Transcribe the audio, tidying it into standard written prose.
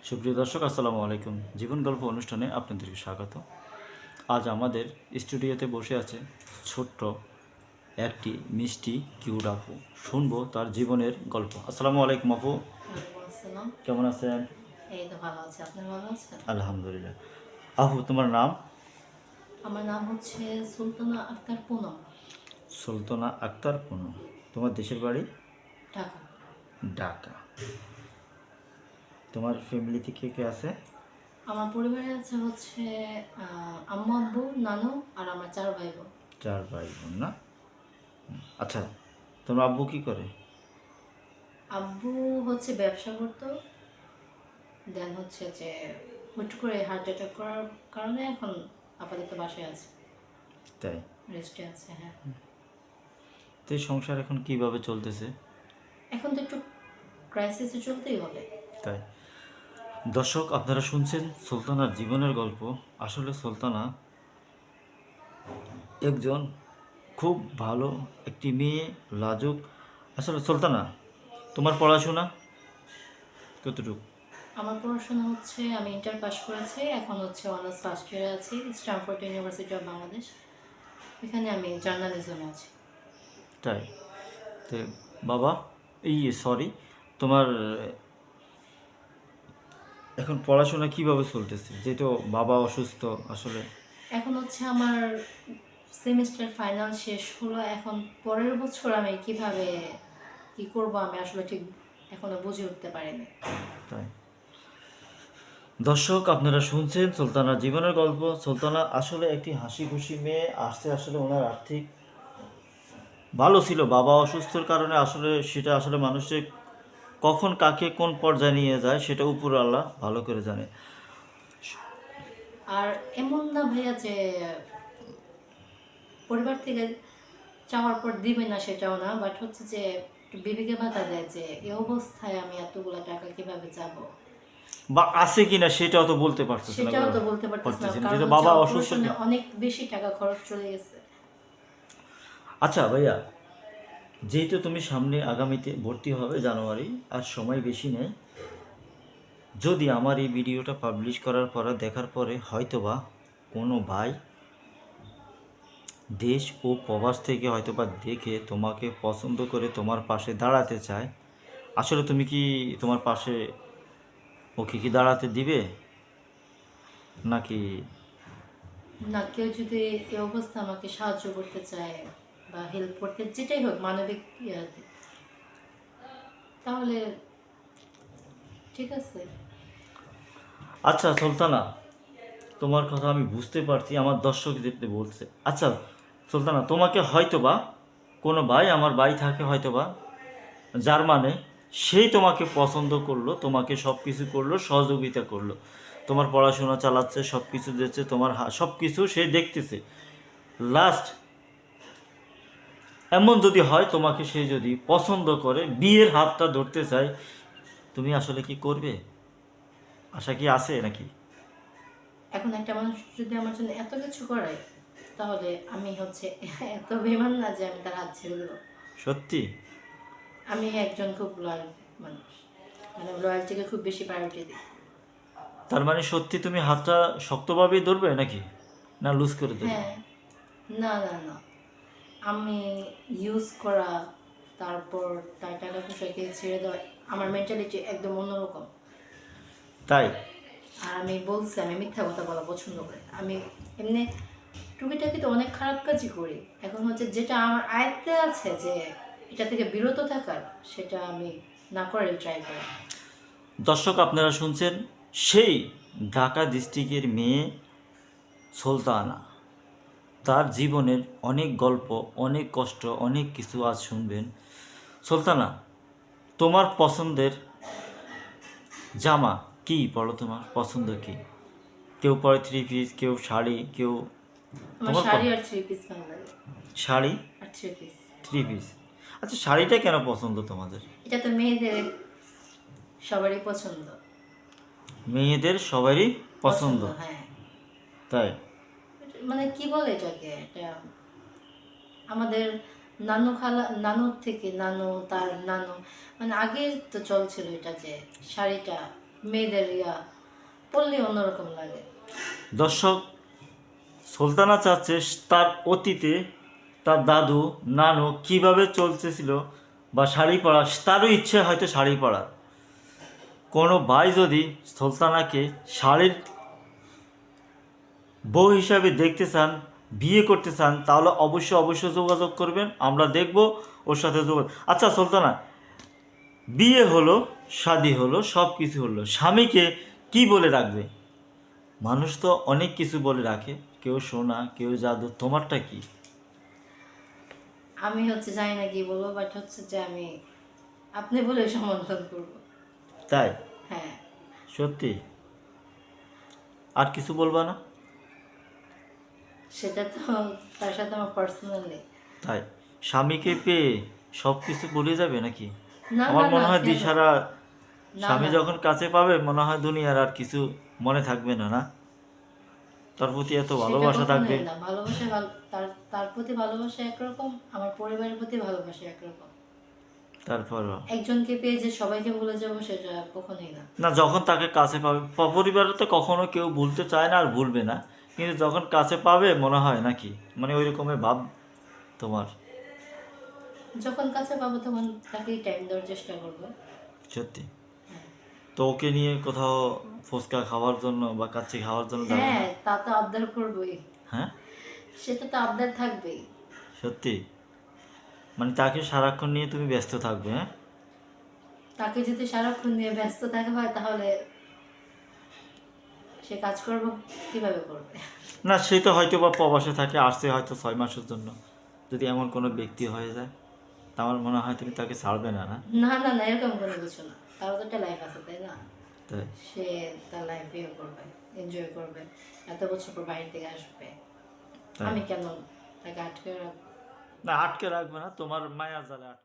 সুপ্রিয় দর্শক, আসসালামু আলাইকুম। জীবন গল্প অনুষ্ঠানে আপনাদেরকে স্বাগত। আজ আমাদের স্টুডিওতে বসে আছে ছোট্ট একটি মিষ্টি কিউট আপু। শুনবো তার জীবনের গল্প। আসসালামু আলাইকুম আপু, ওয়ালাইকুম আসসালাম। কেমন আছেন? এই তো ভালো আছি। আপনি ভালো আছেন? আলহামদুলিল্লাহ। আপু, তোমার নাম? আমার নাম হচ্ছে সুলতানা আক্তার পুনম, সুলতানা আক্তার পুনম। তোমার দেশের বাড়ি? ঢাকা। ঢাকা। তোমার ফ্যামিলিতে কে কে আছে? আমার পরিবারে আছে হচ্ছে আম্মু, আব্বু, নানু আর আমার 4 ভাই বোন। 4 ভাই বোন না? আচ্ছা, তোমার আব্বু কি করে? আব্বু হচ্ছে ব্যবসা করতো, দেন হচ্ছে যে হুট করে হার্ট অ্যাটাক করার কারণে এখন আপাতত বাসায় আছে, তাই? রেস্টে আছে। হ্যাঁ, তো এই সংসার এখন কিভাবে চলতেছে? এখন তো একটু ক্রাইসিসে চলতেই হবে। তাই? দর্শক, আপনারা শুনছেন সুলতানার জীবনের গল্প। আসলে সুলতানা একজন খুব ভালো একটি মেয়ে, লাজুক। আসলে সুলতানা, তোমার পড়াশোনা কতটুকু? আমার পড়াশোনা হচ্ছে আমি ইন্টার পাস করেছি, এখন হচ্ছে অনার্স ফার্স্ট ইয়ারে আছি স্ট্যামফোর্ড ইউনিভার্সিটি অফ বাংলাদেশ। এখানে আমি জার্নালিজমে আছি। তাই? তো বাবা, এই সরি, তোমার এখন পড়াশোনা কিভাবে চলতেছে, যেহেতু বাবা অসুস্থ? আসলে এখন হচ্ছে আমার সেমিস্টার ফাইনাল শেষ হলো, এখন পরের বছর আমি কিভাবে কি করব আমি আসলে ঠিক এখনো বুঝে উঠতে পারিনি। তাই? দর্শক, আপনারা শুনছেন সুলতানার জীবনের গল্প। সুলতানা আসলে একটি হাসি খুশি মেয়ে। আসছে আসলে ওনার আর্থিক ভালো ছিল, বাবা অসুস্থর কারণে আসলে সেটা আসলে মানুষের কখন কাকে কোন পর্যায়ে নিয়ে যায় সেটা উপর আল্লাহ ভালো করে জানে। আর এমন না ভাইয়া যে পরিবার থেকে চাওয়ার পর দিবে না সেটাও না, বাট হচ্ছে যে একটু বিবেকে বাধা দেয় যে এই অবস্থায় আমি এতগুলো টাকা কিভাবে যাব, বা আছে কিনা সেটাও তো বলতে পারতেছে না, সেটাও তো বলতে পারতেছি না, পারতেছি না কারণ যেহেতু হচ্ছে বাবা অসুস্থ। অপারেশনে অনেক বেশি টাকা খরচ চলে গেছে। আচ্ছা ভাইয়া, যেহেতু তুমি সামনে আগামীতে ভর্তি হবে জানুয়ারি, আর সময় বেশি নেই, যদি আমার এই ভিডিওটা পাবলিশ করার পরে দেখার পরে হয়তোবা কোনো ভাই দেশ ও প্রবাস থেকে হয়তোবা দেখে তোমাকে পছন্দ করে তোমার পাশে দাঁড়াতে চায়, আসলে তুমি কি তোমার পাশে ওকে কি দাঁড়াতে দিবে নাকি? না, কেউ যদি এই অবস্থা আমাকে সাহায্য করতে চায় বা হেল্প করতে, যেটাই হোক মানবিক ইয়াতে, তাহলে ঠিক আছে। আচ্ছা সুলতানা, তোমার কথা আমি বুঝতে পারছি, আমার দর্শকদের বলছে। আচ্ছা সুলতানা, তোমাকে হয়তোবা কোনো ভাই, আমার ভাই থাকে হয়তোবা জার্মানে, সেই তোমাকে পছন্দ করলো, তোমাকে সব কিছু করলো, সহযোগিতা করলো, তোমার পড়াশোনা চালাচ্ছে, সব কিছু দিচ্ছে, তোমার সব কিছু সে দেখতেছে। লাস্ট এমন যদি হয়, তোমাকে সে যদি পছন্দ করে, বিয়ের হাতটা ধরতে চায়, তুমি আসলে কি করবে? আশা কি আছে নাকি? এখন একটা মানুষ যদি আমার জন্য এত কিছু করে, তাহলে আমি হচ্ছে এত বেমান না যে আমি তার হাত ছেড়ে দেবো। সত্যি? আমি একজন খুব লয়াল মানুষ, মানে লয়ালটিকে খুব বেশি প্রায়োরিটি দিই। তার মানে সত্যি তুমি হাতটা শক্তভাবেই ধরবে নাকি, না লুজ করে ধরবে? হ্যাঁ, না না না, আমি ইউজ করা, তারপর তার টাকা পয়সাকে ছেড়ে দেওয়া, আমার মেন্টালিটি একদম অন্যরকম। তাই? আর আমি বলছি আমি মিথ্যা কথা বলা পছন্দ করি। আমি এমনি টুকিটাকি তো অনেক খারাপ কাজই করি, এখন হচ্ছে যেটা আমার আয়ত্তে আছে যে এটা থেকে বিরত থাকার, সেটা আমি না করারই ট্রাই করি। দর্শক, আপনারা শুনছেন সেই ঢাকা ডিস্ট্রিক্টের মেয়ে সুলতানা। তার জীবনের অনেক গল্প, অনেক কষ্ট, অনেক কিছু আজ শুনবেন। সুলতানা, তোমার পছন্দের জামা কি? বলো, তোমার পছন্দ কি? কেউ পরে 3 পিস, কেউ শাড়ি, কেউ আমার তোমার শাড়ি আর 3 পিস ভালো লাগে। শাড়ি আর 3 পিস, 3 পিস। আচ্ছা, শাড়িটা কেন পছন্দ তোমাদের? এটা তো মেয়েদের সবারই পছন্দ। মেয়েদের সবারই পছন্দ? পছন্দ, হ্যাঁ। তাই? মানে কি বলে এটাকে, এটা আমাদের নানু খালা, নানুর থেকে নানু, তার নানু, মানে আগে তো চলছিল এটা যে শাড়িটা মেয়েদের পড়লে অন্যরকম লাগে। দর্শক, সুলতানা চাচ্ছে তার অতীতে তার দাদু নানু কিভাবে চলতেছিল বা শাড়ি পরা, তারও ইচ্ছে হয়তো শাড়ি পরার। কোনো ভাই যদি সুলতানাকে শাড়ির বউ হিসাবে দেখতে চান, বিয়ে করতে চান, তাহলে অবশ্যই যোগাযোগ করবেন, আমরা দেখব ওর সাথে যোগাযোগ। আচ্ছা সুলতানা, বিয়ে হলো, শাদি হলো, সব কিছু হলো, স্বামীকে কি বলে রাখবে? মানুষ তো অনেক কিছু বলে রাখে, কেউ সোনা, কেউ জাদু, তোমারটা কি? আমি জানি না কি বলবো, বাট যে আমি আপনি বলে সমর্থন করব। তাই? হ্যাঁ। সত্যি? আর কিছু বলবা না? সেটা তো তার সাথে আমার পার্সোনাল নেই। তাই? স্বামীকে পেয়ে সব কিছু ভুলে যাবে নাকি? না আমার না না, মনে হয় কেন? দিশারা না স্বামী না, যখন কাছে পাবে মনে হয় দুনিয়ার আর কিছু মনে থাকবে না, না? তার প্রতি এত সেটা ভালোবাসা থাকবে। কখনোই না। ভালোবাসা তার তার প্রতি ভালোবাসা একরকম, আমার পরিবারের প্রতি ভালোবাসা একরকম। তারপরও একজনকে পেয়ে যে সবাইকে ভুলে যাবো, সেটা কখনোই না। না, যখন তাকে কাছে পাবে, পরিবারে তো কখনো কেউ ভুলতে চায় না আর ভুলবে না, কিন্তু যখন কাছে পাবে মনে হয় নাকি, মানে ওই রকমের ভাব তোমার? যখন কাছে পাবো তখন তাকেই টাইম দেওয়ার চেষ্টা করবো। সত্যি? হ্যাঁ। তো ওকে নিয়ে কোথাও ফুচকা খাওয়ার জন্য বা কাচ্চি খাওয়ার জন্য যাবে হ্যাঁ, না? তা তো আবদার করবোই। হ্যাঁ? সেটা তো আবদার থাকবেই। সত্যি? মানে তাকে সারাক্ষণ নিয়ে তুমি ব্যস্ত থাকবে? হ্যাঁ? তাকে যদি সারাক্ষণ নিয়ে ব্যস্ত থাকা হয়, তাহলে সে কাজকর্ম কিভাবে করবে? না, সে তো হয়তো বা প্রবাসে থাকে, আসছে হয়তো 6 মাসের জন্য। যদি এমন কোনো ব্যক্তি হয়ে যায়, তা আমার মনে হয় তুমি তাকে ছাড়বে না, না? না না না, এরকম কোনো কিছু না। তারও তো একটা লাইফ আছে, তাই না? তাই? সে তার লাইফ করবে, এনজয় করবে, এত বছর পর বাইরে থেকে আসবে। তাই? আমি কেন তাকে আটকে রাখবো? না, আটকে রাখবে না, তোমার মায়া জালে আটকে